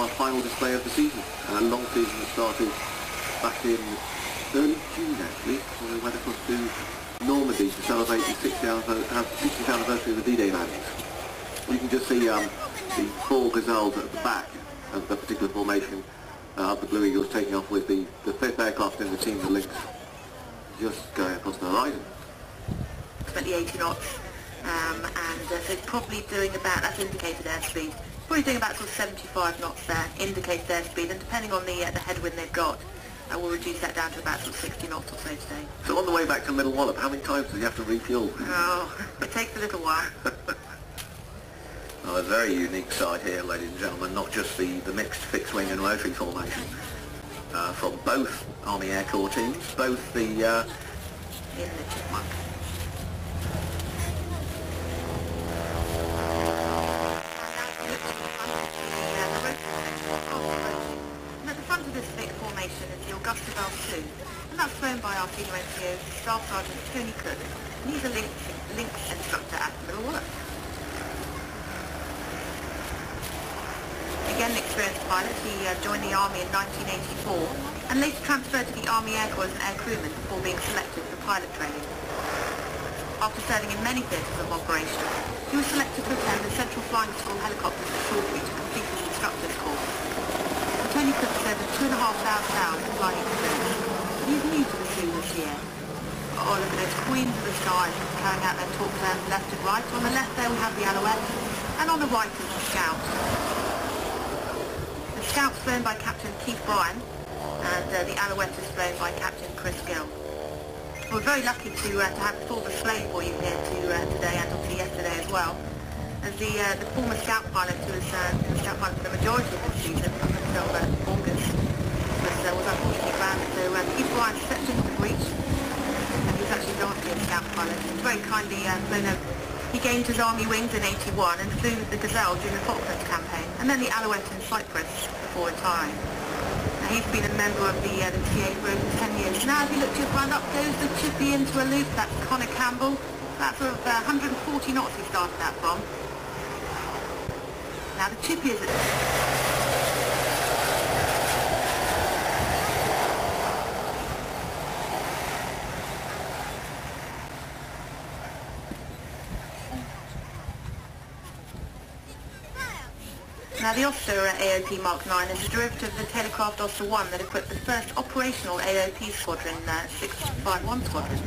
our final display of the season. Long season that started back in early June actually, when we went across to Normandy to celebrate the 60th anniversary of the D-Day landings. You can just see the four gazelles at the back of the particular formation of the Blue Eagles taking off with the fifth aircraft in the team, the Lynx, just going across the horizon. Approximately 80 knots, so it's probably doing about, that's indicated airspeed, probably doing about sort of 75 knots there, indicated airspeed, and depending on the headwind they've got, we'll reduce that down to about sort of 60 knots or so today. So on the way back to Middle Wallop, how many times do you have to refuel? Oh, it takes a little while. A very unique sight here, ladies and gentlemen, not just the mixed fixed wing and rotary formation from both Army Air Corps teams, both the... in the Chipmunk. And at the front of this thick formation is the Augusta Bell 2, and that's flown by our senior NCO, Staff Sergeant Tony Cook, and he's a Lynx instructor at Middle Wallop. Again, an experienced pilot, he joined the Army in 1984 and later transferred to the Army Air Corps as an air crewman before being selected for pilot training. After serving in many theatres of operation, he was selected to attend the Central Flying School helicopters at Salisbury to complete his instructor's course. And Tony Cook has over 2,500 hours of flying experience, but he's new to the crew this year. Oh, look at those queens of the sky carrying out their torque turns left and right. On the left there we have the Alouette, and on the right is the Scout. The Scout's flown by Captain Keith Bryan, and the Alouette is flown by Captain Chris Gill. We're very lucky to have a full display for you here today, and obviously yesterday as well, as the former Scout pilot who was the Scout pilot for the majority of this season, up until August, was unfortunately grounded. So Keith Bryan stepped into the breach, and he was actually last year's Scout pilot. He was very kindly flown over. He gained his Army wings in 81 and flew the Gazelle during the Falklands campaign, and then the Alouette in Cyprus before retiring. He's been a member of the TA for over 10 years. Now if you look to your front, up goes the Chippy into a loop. That's Connor Campbell. That's sort of 140 knots he started that from. Now the Chippy is Now the Oster AOP Mark 9 is a derivative of the Tailorcraft Oster 1 that equipped the first operational AOP squadron, 651 Squadron.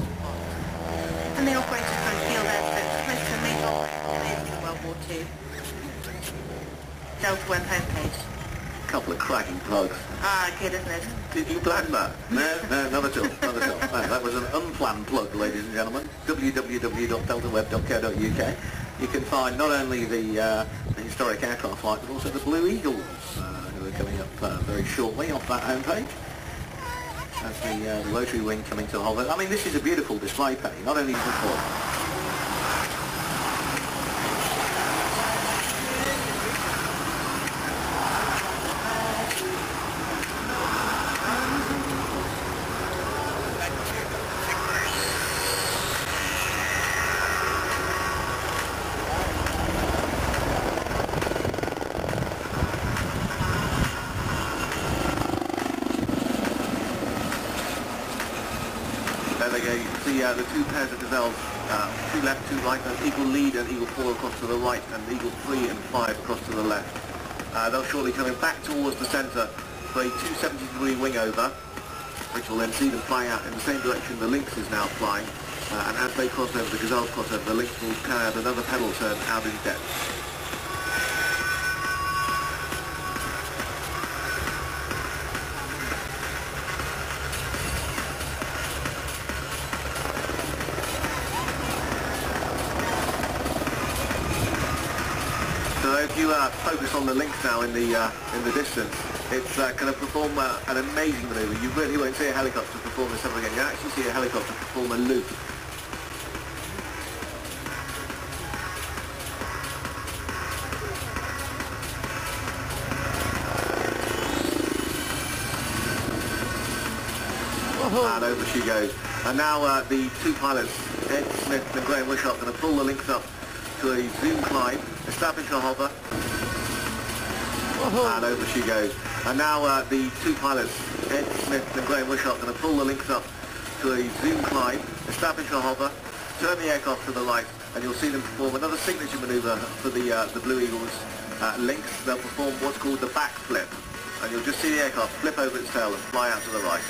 And they operated from field airstrips close to the main bases of World War II. Delta Web homepage. Couple of cracking plugs. Ah, good, isn't it? Did you plan that? No, not at all. Not at all. No, that was an unplanned plug, ladies and gentlemen. www.deltaweb.co.uk. You can find not only the historic aircraft flight, but also the Blue Eagles, who are coming up very shortly off that homepage. As the rotary wing coming to a halt. I mean, this is a beautiful display, Penny, not only football. There they go, you can see the two pairs of gazelles, two left, two right, and Eagle lead and Eagle 4 across to the right, and Eagle 3 and 5 across to the left. They'll shortly coming back towards the centre for a 270-degree wing over, which will then see them flying out in the same direction the Lynx is now flying, and as they cross over, the gazelles cross over, the Lynx will carry out another pedal turn out in depth. So if you focus on the Lynx now in the distance, it's going to perform an amazing manoeuvre. You really won't see a helicopter perform this ever again. You actually see a helicopter perform a loop. And over she goes. And now the two pilots, Ed Smith and Graham Wishart, are going to pull the Lynx up to a zoom climb, establish a hover, And over she goes. And now the two pilots, Ed Smith and Graham Wishart, are going to pull the Lynx up to a zoom climb, establish a hover, turn the aircraft to the right, and you'll see them perform another signature manoeuvre for the Blue Eagles Lynx. They'll perform what's called the backflip, and you'll just see the aircraft flip over its tail and fly out to the right.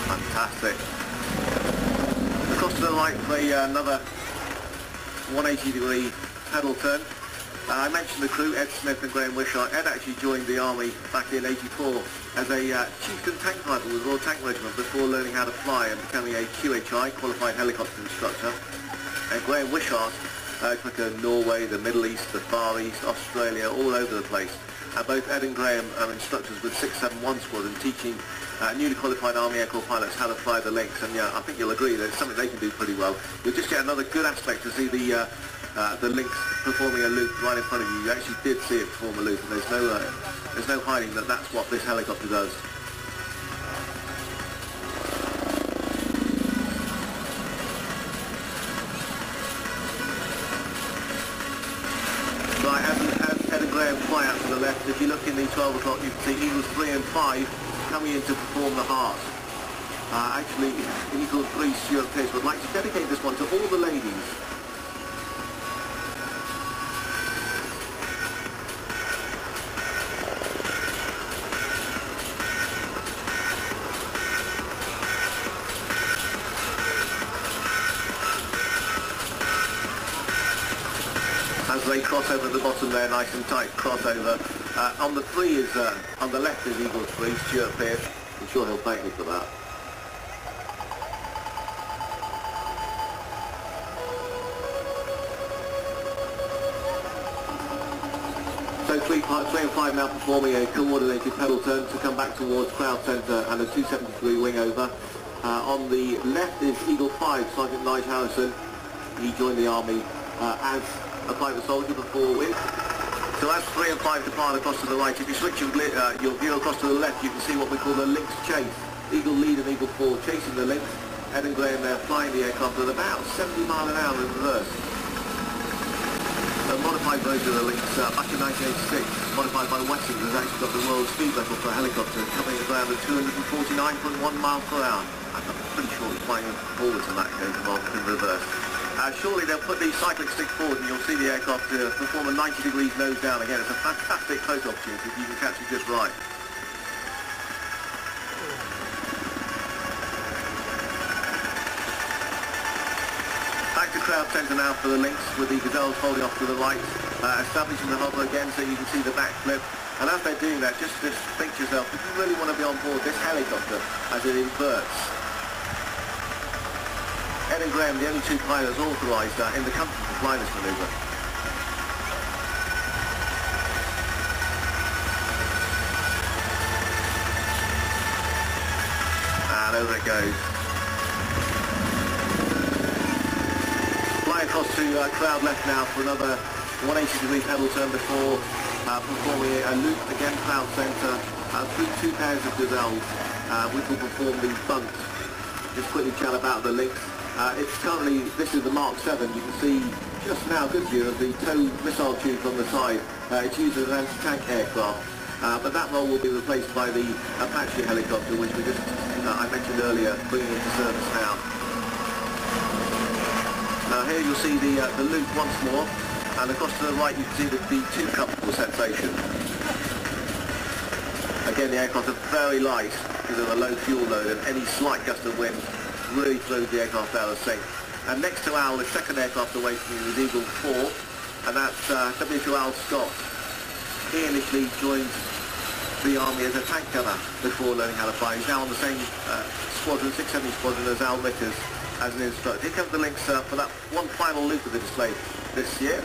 Fantastic. Across to the right for another 180-degree pedal turn. I mentioned the crew, Ed Smith and Graham Wishart. Ed actually joined the Army back in '84 as a chieftain tank driver with Royal Tank Regiment before learning how to fly and becoming a QHI, qualified helicopter instructor. And Graham Wishart took Norway, the Middle East, the Far East, Australia, all over the place. Both Ed and Graham are instructors with 671 Squadron, teaching newly qualified Army Air Corps pilots how to fly the Lynx, and yeah, I think you'll agree that it's something they can do pretty well. You'll just get another good aspect to see the Lynx performing a loop right in front of you. You actually did see it perform a loop, and there's no hiding that that's what this helicopter does. Right, as Ed and Graham fly out to the left, if you look in the 12 o'clock, you can see Eagles 3 and 5 coming in to perform the heart. Actually, Eagle 3 Stuart Pearce would like to dedicate this one to all the ladies. As they cross over the bottom there, nice and tight crossover. On the 3 is, on the left is Eagle 3, Stuart Pearce. I'm sure he'll thank me for that. So 3 and 5 now performing a coordinated pedal turn to come back towards crowd centre and a 270-degree wing over. On the left is Eagle 5, Sergeant Nigel Harrison. He joined the Army as a private soldier before with. So as 3 and 5 depart across to the right, if you switch your view across to the left, you can see what we call the Lynx chase. Eagle lead and Eagle 4 chasing the Lynx. Ed and Graham there flying the aircraft at about 70 miles an hour in reverse. A modified version of the Lynx back in 1986, modified by Westland, has actually got the world speed record for a helicopter, coming around at 249.1 miles per hour. I'm pretty sure it's flying forwards in that case rather than in reverse. Shortly they'll put the cyclic stick forward and you'll see the aircraft perform a 90 degrees nose down. Again, it's a fantastic photo opportunity if you can catch it just right. Back to crowd centre now for the Lynx, with the Gazelles holding off to the right, establishing the hover again so you can see the backflip. And as they're doing that, just think to yourself, if you really want to be on board this helicopter as it inverts. Ed and Graham, the only two pilots authorised in the country to fly this manoeuvre. And over it goes. Flying across to crowd left now for another 180-degree pedal turn before performing a loop again crowd centre through 2 pairs of Gazelles, which will perform the bunt. Just quickly chat about the Lynx. It's currently, this is the Mark 7, you can see just now a good view of the tow missile tubes on the side. It's used as an anti-tank aircraft, but that role will be replaced by the Apache helicopter, which we just, I mentioned earlier, bringing into service now. Here you'll see the loop once more, and across to the right you can see the tube couple sensation. Again, the aircraft are very light because of a low fuel load, and any slight gust of wind really throws the aircraft out of sync. And next to Al, the second aircraft away from you is Eagle 4, and that's W2 Al Scott. He initially joined the Army as a tank gunner before learning how to fly. He's now on the same squadron, 670 squadron as Al Ritters as an instructor. Here comes the Lynx for that one final loop of the display this year.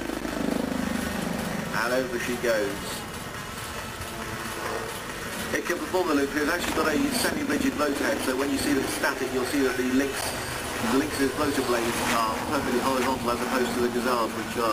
And over she goes. It can perform the loop. It's actually got a semi-rigid rotor head, so when you see them static, you'll see that the Lynx's rotor blades are perfectly horizontal as opposed to the Gazelles, which are